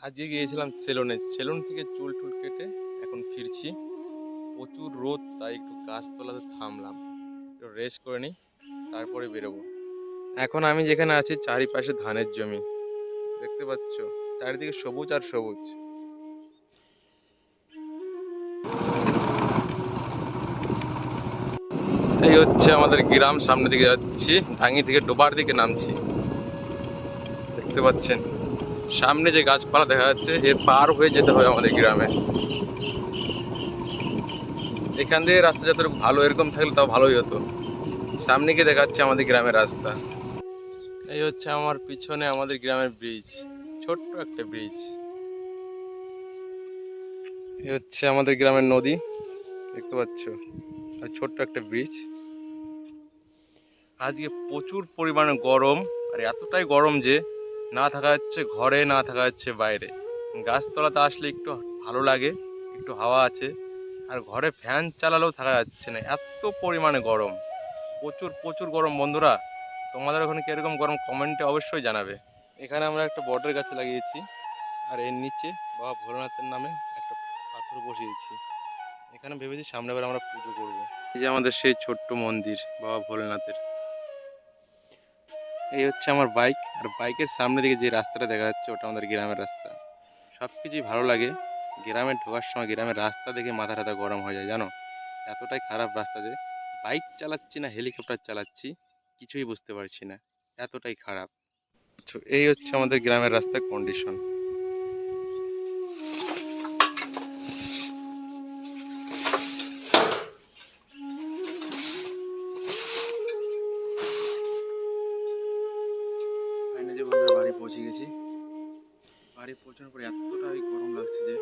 আজকে গিয়েছিলাম সেলুনে, সেলুন থেকে চুল টুল কেটে এখন ফিরছি। প্রচুর রোদ, তাই একটু গাছতলাতে থামলাম, একটু রেস্ট করে নিই, তারপরে বেরোবো। এখন আমি যেখানে আছি চারিপাশে ধানের জমি, দেখতে পাচ্ছ, চারিদিকে সবুজ আর সবুজ। এই হচ্ছে আমাদের গ্রাম, সামনের দিকে যাচ্ছি, ভাঙি থেকে ডোবার দিকে নামছি। দেখতে পাচ্ছেন সামনে যে গাছপালা দেখা যাচ্ছে, এর পার হয়ে যেতে হবে আমাদের গ্রামে। এখান দিয়ে রাস্তা যতটুকু ভালো, এরকম থাকলে তাও ভালোই হতো। সামনে গিয়ে দেখা যাচ্ছে আমাদের গ্রামের রাস্তা। এই হচ্ছে আমার পিছনে আমাদের গ্রামের ব্রিজ, ছোট্ট একটা ব্রিজ। এই হচ্ছে আমাদের গ্রামের নদী, দেখতে পাচ্ছ, আর ছোট্ট একটা ব্রিজ। আজকে প্রচুর পরিমাণে গরম, আর এতটাই গরম যে না থাকা যাচ্ছে ঘরে, না থাকা যাচ্ছে বাইরে। গাছতলাতে আসলে একটু ভালো লাগে, একটু হাওয়া আছে, আর ঘরে ফ্যান চালালেও থাকা যাচ্ছে না, এত পরিমাণে গরম। প্রচুর প্রচুর গরম বন্ধুরা। তোমাদের ওখানে কিরকম গরম কমেন্টে অবশ্যই জানাবে। এখানে আমরা একটা বটের গাছ লাগিয়েছি, আর এর নিচে বাবা ভোলেনাথের নামে একটা পাথর বসিয়েছি। এখানে ভেবেছি সামনেবার আমরা পুজো করব। এই যে আমাদের সেই ছোট্ট মন্দির বাবা ভোলেনাথের। এই হচ্ছে আমার বাইক, আর বাইকের সামনে দিকে যে রাস্তাটা দেখা যাচ্ছে ওটা আমাদের গ্রামের রাস্তা। সব কিছুই ভালো লাগে। গ্রামে ঢোকার সময় গ্রামের রাস্তা দেখে মাথা টাথা গরম হয়ে যায় জানো। এতটাই খারাপ রাস্তা যে বাইক চালাচ্ছি না হেলিকপ্টার চালাচ্ছি কিছুই বুঝতে পারছি না, এতটাই খারাপ। এই হচ্ছে আমাদের গ্রামের রাস্তার কন্ডিশন। ফাইনালি বন্ধুরা বাড়ি পৌঁছে গেছি। বাড়ি পৌঁছানোর পর এতটাই গরম লাগছে যে